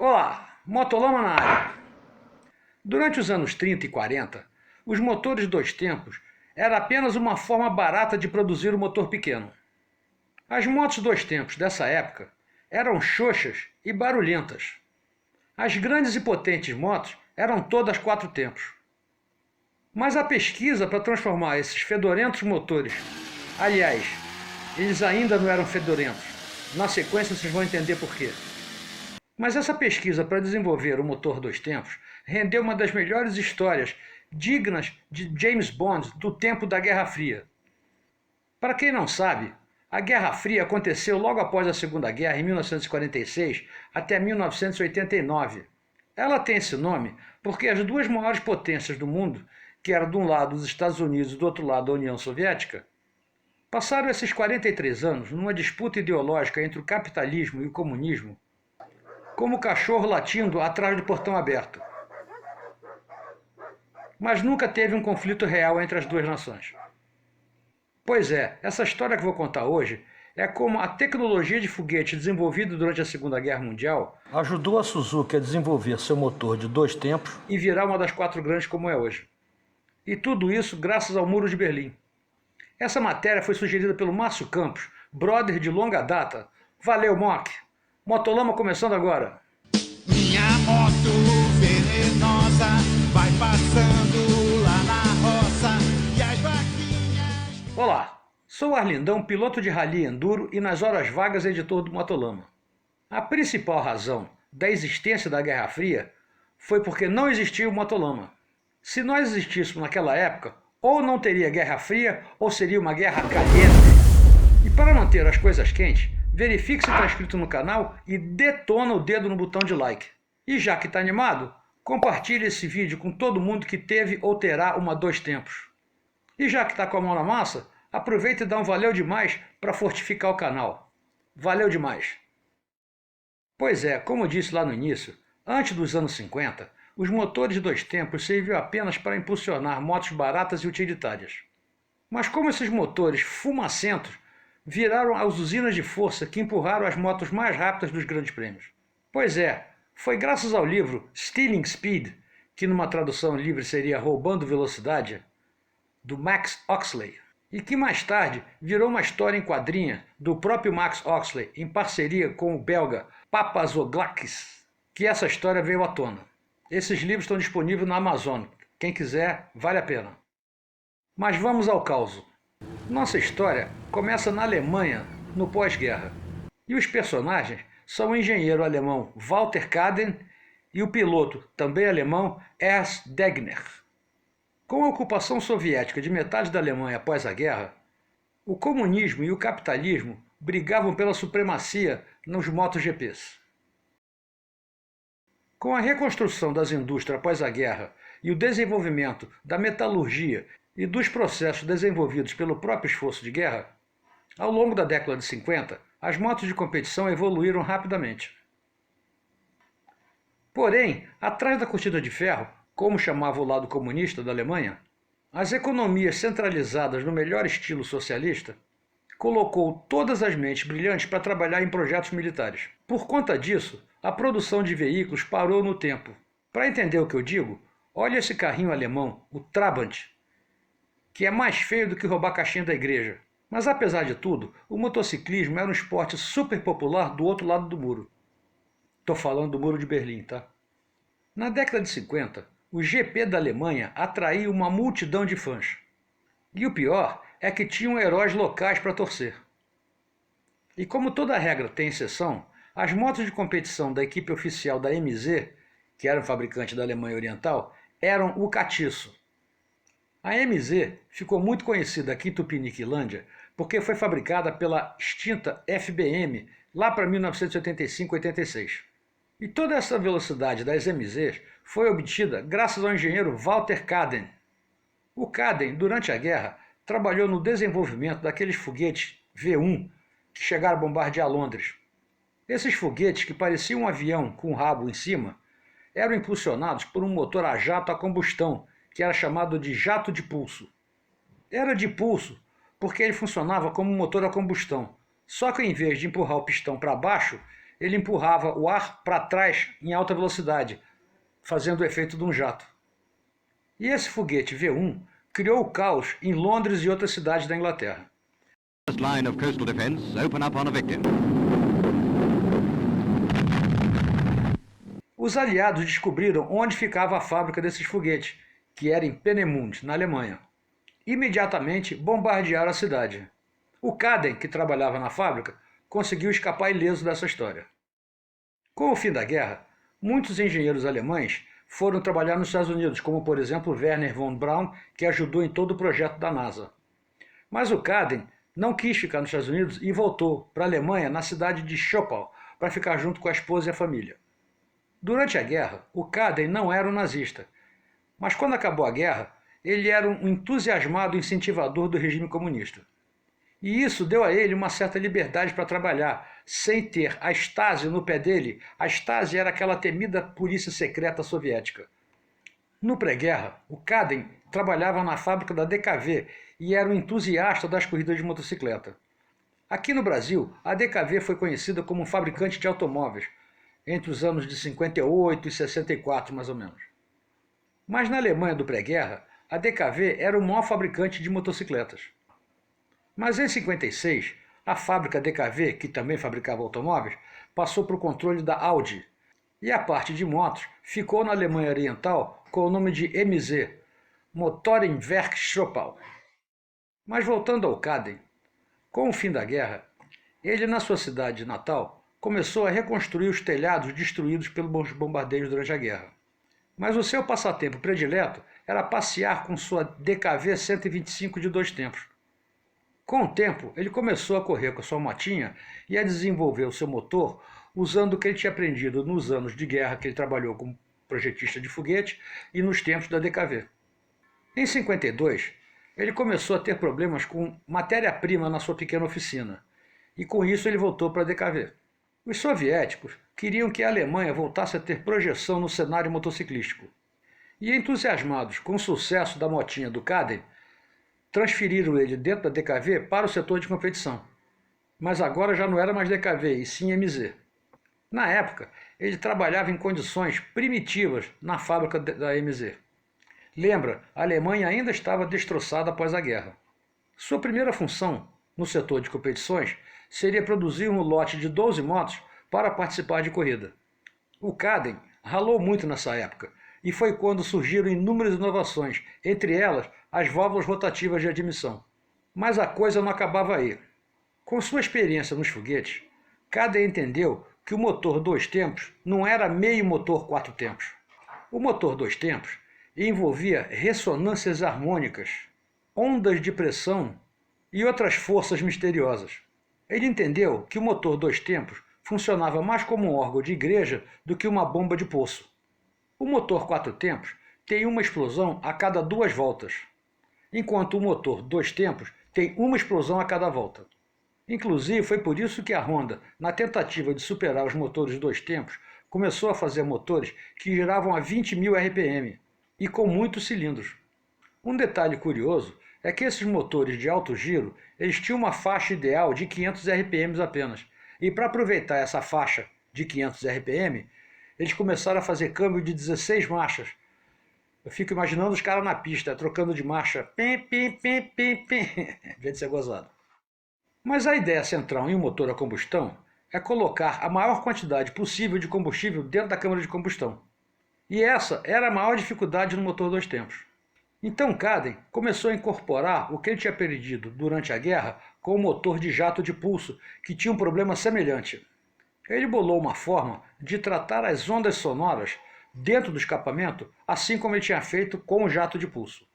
Olá, Motolama na área. Durante os anos 30 e 40, os motores dois tempos era apenas uma forma barata de produzir um motor pequeno. As motos dois tempos dessa época eram xoxas e barulhentas. As grandes e potentes motos eram todas quatro tempos. Mas a pesquisa para transformar esses fedorentos motores, aliás, eles ainda não eram fedorentos, na sequência vocês vão entender por quê. Mas essa pesquisa para desenvolver o motor dois tempos rendeu uma das melhores histórias dignas de James Bond do tempo da Guerra Fria. Para quem não sabe, a Guerra Fria aconteceu logo após a Segunda Guerra, em 1946 até 1989. Ela tem esse nome porque as duas maiores potências do mundo, que eram de um lado os Estados Unidos e do outro lado a União Soviética, passaram esses 43 anos numa disputa ideológica entre o capitalismo e o comunismo, como o cachorro latindo atrás do portão aberto. Mas nunca teve um conflito real entre as duas nações. Pois é, essa história que vou contar hoje é como a tecnologia de foguete desenvolvida durante a Segunda Guerra Mundial ajudou a Suzuki a desenvolver seu motor de dois tempos e virar uma das quatro grandes como é hoje. E tudo isso graças ao Muro de Berlim. Essa matéria foi sugerida pelo Márcio Campos, brother de longa data. Valeu, Mock! Motolama começando agora. Minha moto venenosa vai passando lá na roça e as vaquinhas... Olá, sou o Arlindão, piloto de rally enduro e nas horas vagas editor do Motolama. A principal razão da existência da Guerra Fria foi porque não existia o Motolama. Se nós existíssemos naquela época, ou não teria Guerra Fria ou seria uma guerra caliente. E para manter as coisas quentes, verifique se está inscrito no canal e detona o dedo no botão de like. E já que está animado, compartilhe esse vídeo com todo mundo que teve ou terá uma dois tempos. E já que está com a mão na massa, aproveita e dá um valeu demais para fortificar o canal. Valeu demais! Pois é, como eu disse lá no início, antes dos anos 50, os motores de dois tempos serviam apenas para impulsionar motos baratas e utilitárias. Mas como esses motores fumacentos viraram as usinas de força que empurraram as motos mais rápidas dos grandes prêmios. Pois é, foi graças ao livro Stealing Speed, que numa tradução livre seria Roubando Velocidade, do Max Oxley, e que mais tarde virou uma história em quadrinha do próprio Max Oxley, em parceria com o belga Papazoglakis, que essa história veio à tona. Esses livros estão disponíveis na Amazon. Quem quiser, vale a pena. Mas vamos ao caos. Nossa história começa na Alemanha, no pós-guerra. E os personagens são o engenheiro alemão Walter Kaden e o piloto, também alemão, Ernst Degner. Com a ocupação soviética de metade da Alemanha após a guerra, o comunismo e o capitalismo brigavam pela supremacia nos MotoGPs. Com a reconstrução das indústrias após a guerra e o desenvolvimento da metalurgia e dos processos desenvolvidos pelo próprio esforço de guerra, ao longo da década de 50, as motos de competição evoluíram rapidamente. Porém, atrás da cortina de ferro, como chamava o lado comunista da Alemanha, as economias centralizadas no melhor estilo socialista colocou todas as mentes brilhantes para trabalhar em projetos militares. Por conta disso, a produção de veículos parou no tempo. Para entender o que eu digo, olha esse carrinho alemão, o Trabant, que é mais feio do que roubar caixinha da igreja. Mas apesar de tudo, o motociclismo era um esporte super popular do outro lado do muro. Estou falando do Muro de Berlim, tá? Na década de 50, o GP da Alemanha atraiu uma multidão de fãs. E o pior é que tinham heróis locais para torcer. E como toda regra tem exceção, as motos de competição da equipe oficial da MZ, que era um fabricante da Alemanha Oriental, eram o catiço. A MZ ficou muito conhecida aqui em Tupiniquilândia porque foi fabricada pela extinta FBM lá para 1985-86. E toda essa velocidade das MZs foi obtida graças ao engenheiro Walter Kaden. O Kaden, durante a guerra, trabalhou no desenvolvimento daqueles foguetes V1 que chegaram a bombardear Londres. Esses foguetes, que pareciam um avião com um rabo em cima, eram impulsionados por um motor a jato a combustão, que era chamado de jato de pulso. Era de pulso porque ele funcionava como um motor a combustão, só que em vez de empurrar o pistão para baixo, ele empurrava o ar para trás em alta velocidade, fazendo o efeito de um jato. E esse foguete V1 criou o caos em Londres e outras cidades da Inglaterra. First line of coastal defense, open up on a victim. Os aliados descobriram onde ficava a fábrica desses foguetes, que era em Peenemünde, na Alemanha. Imediatamente bombardearam a cidade. O Caden, que trabalhava na fábrica, conseguiu escapar ileso dessa história. Com o fim da guerra, muitos engenheiros alemães foram trabalhar nos Estados Unidos, como por exemplo Werner von Braun, que ajudou em todo o projeto da NASA. Mas o Caden não quis ficar nos Estados Unidos e voltou para a Alemanha, na cidade de Schopau, para ficar junto com a esposa e a família. Durante a guerra, o Caden não era um nazista, mas quando acabou a guerra, ele era um entusiasmado incentivador do regime comunista. E isso deu a ele uma certa liberdade para trabalhar, sem ter a Stasi no pé dele. A Stasi era aquela temida polícia secreta soviética. No pré-guerra, o Caden trabalhava na fábrica da DKV e era um entusiasta das corridas de motocicleta. Aqui no Brasil, a DKV foi conhecida como um fabricante de automóveis, entre os anos de 58 e 64, mais ou menos. Mas na Alemanha do pré-guerra, a DKV era o maior fabricante de motocicletas. Mas em 56, a fábrica DKV, que também fabricava automóveis, passou para o controle da Audi, e a parte de motos ficou na Alemanha Oriental com o nome de MZ, Motorenwerk Schopau. Mas voltando ao Caden, com o fim da guerra, ele na sua cidade natal começou a reconstruir os telhados destruídos pelos bombardeios durante a guerra. Mas o seu passatempo predileto era passear com sua DKV 125 de 2 tempos. Com o tempo, ele começou a correr com a sua motinha e a desenvolver o seu motor usando o que ele tinha aprendido nos anos de guerra que ele trabalhou como projetista de foguete e nos tempos da DKV. Em 52, ele começou a ter problemas com matéria-prima na sua pequena oficina, e com isso ele voltou para a DKV. Os soviéticos queriam que a Alemanha voltasse a ter projeção no cenário motociclístico, e entusiasmados com o sucesso da motinha do Caden, transferiram ele dentro da DKV para o setor de competição. Mas agora já não era mais DKV, e sim MZ. Na época, ele trabalhava em condições primitivas na fábrica da MZ. Lembra, a Alemanha ainda estava destroçada após a guerra. Sua primeira função no setor de competições seria produzir um lote de 12 motos para participar de corrida. O Caden ralou muito nessa época, e foi quando surgiram inúmeras inovações, entre elas as válvulas rotativas de admissão. Mas a coisa não acabava aí. Com sua experiência nos foguetes, Caden entendeu que o motor 2 tempos não era meio motor 4 tempos. O motor 2 tempos envolvia ressonâncias harmônicas, ondas de pressão e outras forças misteriosas. Ele entendeu que o motor 2 tempos funcionava mais como um órgão de igreja do que uma bomba de poço. O motor 4 tempos tem uma explosão a cada 2 voltas, enquanto o motor 2 tempos tem uma explosão a cada volta. Inclusive, foi por isso que a Honda, na tentativa de superar os motores 2 tempos, começou a fazer motores que giravam a 20.000 RPM e com muitos cilindros. Um detalhe curioso é que esses motores de alto giro, eles tinham uma faixa ideal de 500 RPM apenas, e para aproveitar essa faixa de 500 RPM, eles começaram a fazer câmbio de 16 marchas. Eu fico imaginando os caras na pista, trocando de marcha, pim, pim, pim, pim, pim, em vez de ser gozado. Mas a ideia central em um motor a combustão é colocar a maior quantidade possível de combustível dentro da câmara de combustão. E essa era a maior dificuldade no motor 2 tempos. Então Caden começou a incorporar o que ele tinha aprendido durante a guerra com o motor de jato de pulso, que tinha um problema semelhante. Ele bolou uma forma de tratar as ondas sonoras dentro do escapamento, assim como ele tinha feito com o jato de pulso.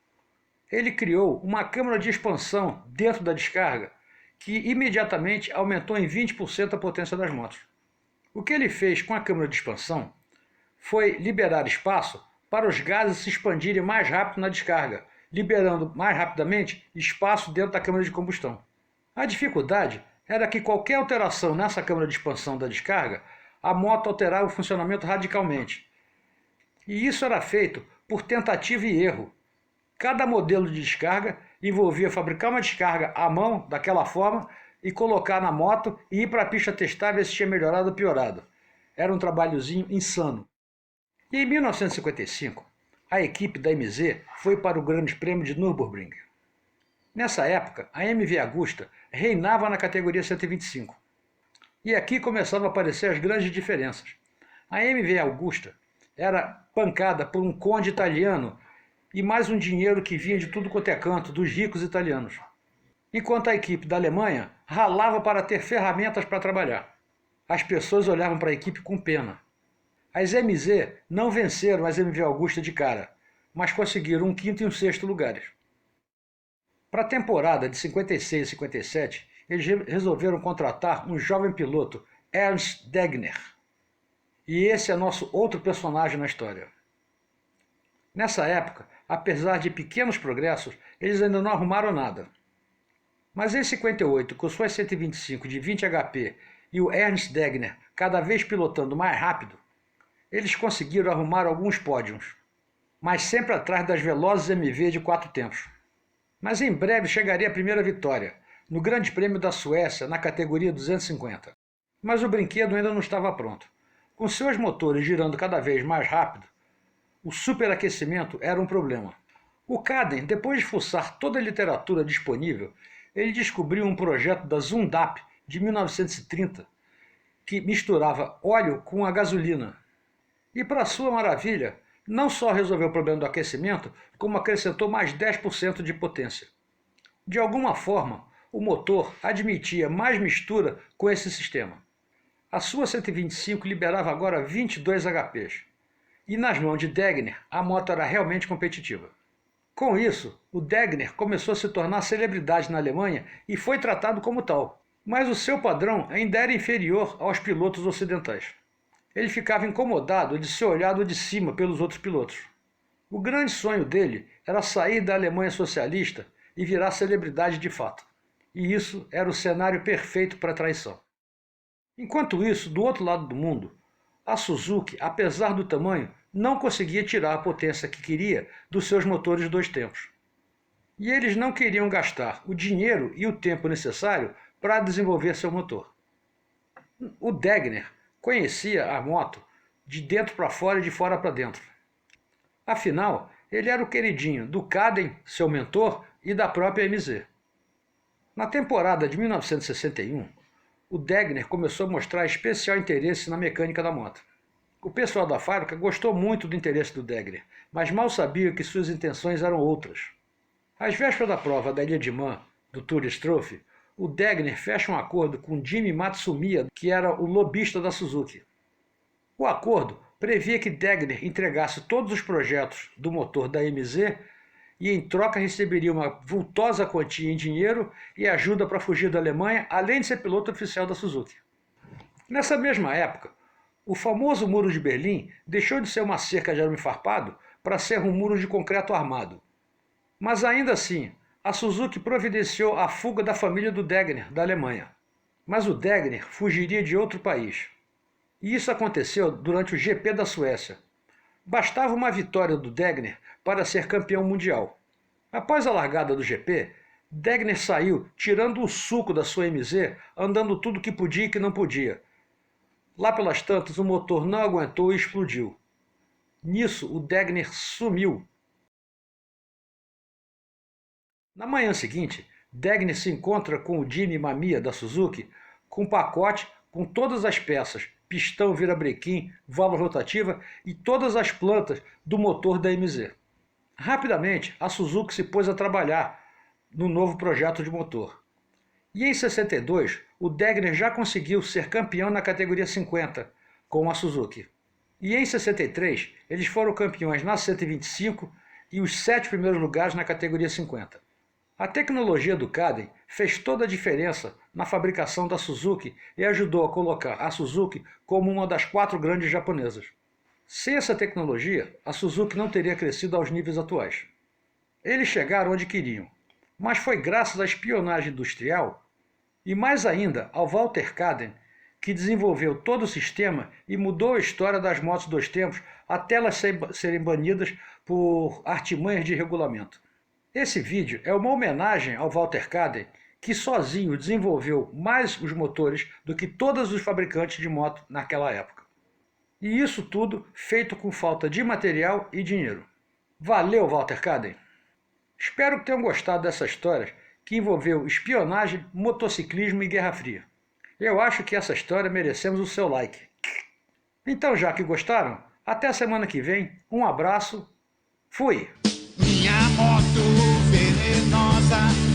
Ele criou uma câmara de expansão dentro da descarga, que imediatamente aumentou em 20% a potência das motos. O que ele fez com a câmara de expansão foi liberar espaço para os gases se expandirem mais rápido na descarga, liberando mais rapidamente espaço dentro da câmara de combustão. A dificuldade era que qualquer alteração nessa câmara de expansão da descarga, a moto alterava o funcionamento radicalmente. E isso era feito por tentativa e erro. Cada modelo de descarga envolvia fabricar uma descarga à mão, daquela forma, e colocar na moto e ir para a pista testar ver se tinha melhorado ou piorado. Era um trabalhozinho insano. E em 1955, a equipe da MZ foi para o Grande Prêmio de Nürburgring. Nessa época, a MV Agusta reinava na categoria 125. E aqui começavam a aparecer as grandes diferenças. A MV Augusta era pancada por um conde italiano e mais um dinheiro que vinha de tudo quanto é canto, dos ricos italianos. Enquanto a equipe da Alemanha ralava para ter ferramentas para trabalhar. As pessoas olhavam para a equipe com pena. As MZ não venceram as MV Augusta de cara, mas conseguiram um quinto e um sexto lugares. Para a temporada de 56 e 57, eles resolveram contratar um jovem piloto, Ernst Degner. E esse é nosso outro personagem na história. Nessa época, apesar de pequenos progressos, eles ainda não arrumaram nada. Mas em 58, com suas 125 de 20 HP e o Ernst Degner cada vez pilotando mais rápido, eles conseguiram arrumar alguns pódios, mas sempre atrás das velozes MV de 4 tempos. Mas em breve chegaria a primeira vitória, no Grande Prêmio da Suécia, na categoria 250. Mas o brinquedo ainda não estava pronto. Com seus motores girando cada vez mais rápido, o superaquecimento era um problema. O Cadden, depois de fuçar toda a literatura disponível, ele descobriu um projeto da Zundap de 1930, que misturava óleo com a gasolina. E para sua maravilha, não só resolveu o problema do aquecimento, como acrescentou mais 10% de potência. De alguma forma, o motor admitia mais mistura com esse sistema. A sua 125 liberava agora 22 HPs. E nas mãos de Degner, a moto era realmente competitiva. Com isso, o Degner começou a se tornar celebridade na Alemanha e foi tratado como tal. Mas o seu padrão ainda era inferior aos pilotos ocidentais. Ele ficava incomodado de ser olhado de cima pelos outros pilotos. O grande sonho dele era sair da Alemanha socialista e virar celebridade de fato. E isso era o cenário perfeito para a traição. Enquanto isso, do outro lado do mundo, a Suzuki, apesar do tamanho, não conseguia tirar a potência que queria dos seus motores de 2 tempos. E eles não queriam gastar o dinheiro e o tempo necessário para desenvolver seu motor. O Degner conhecia a moto de dentro para fora e de fora para dentro. Afinal, ele era o queridinho do Cadden, seu mentor, e da própria MZ. Na temporada de 1961, o Degner começou a mostrar especial interesse na mecânica da moto. O pessoal da fábrica gostou muito do interesse do Degner, mas mal sabia que suas intenções eram outras. Às vésperas da prova da Ilha de Man, do Tourist Trophy, o Degner fecha um acordo com Jimmy Matsumiya, que era o lobista da Suzuki. O acordo previa que Degner entregasse todos os projetos do motor da MZ e em troca receberia uma vultosa quantia em dinheiro e ajuda para fugir da Alemanha, além de ser piloto oficial da Suzuki. Nessa mesma época, o famoso Muro de Berlim deixou de ser uma cerca de arame farpado para ser um muro de concreto armado. Mas ainda assim, a Suzuki providenciou a fuga da família do Degner, da Alemanha. Mas o Degner fugiria de outro país. E isso aconteceu durante o GP da Suécia. Bastava uma vitória do Degner para ser campeão mundial. Após a largada do GP, Degner saiu tirando o suco da sua MZ, andando tudo que podia e que não podia. Lá pelas tantas, o motor não aguentou e explodiu. Nisso, o Degner sumiu. Na manhã seguinte, Degner se encontra com o Jimmy Mamiya da Suzuki com um pacote com todas as peças, pistão, virabrequim, válvula rotativa e todas as plantas do motor da MZ. Rapidamente, a Suzuki se pôs a trabalhar no novo projeto de motor. E em 62, o Degner já conseguiu ser campeão na categoria 50 com a Suzuki. E em 63, eles foram campeões na 125 e os 7 primeiros lugares na categoria 50. A tecnologia do Cadden fez toda a diferença na fabricação da Suzuki e ajudou a colocar a Suzuki como uma das 4 grandes japonesas. Sem essa tecnologia, a Suzuki não teria crescido aos níveis atuais. Eles chegaram onde queriam, mas foi graças à espionagem industrial e mais ainda ao Walter Cadden, que desenvolveu todo o sistema e mudou a história das motos 2 tempos até elas serem banidas por artimanhas de regulamento. Esse vídeo é uma homenagem ao Walter Cadden que sozinho desenvolveu mais os motores do que todos os fabricantes de moto naquela época. E isso tudo feito com falta de material e dinheiro. Valeu, Walter Kaden! Espero que tenham gostado dessa história que envolveu espionagem, motociclismo e Guerra Fria. Eu acho que essa história merecemos o seu like. Então, já que gostaram, até a semana que vem, um abraço, fui! Minha moto venenosa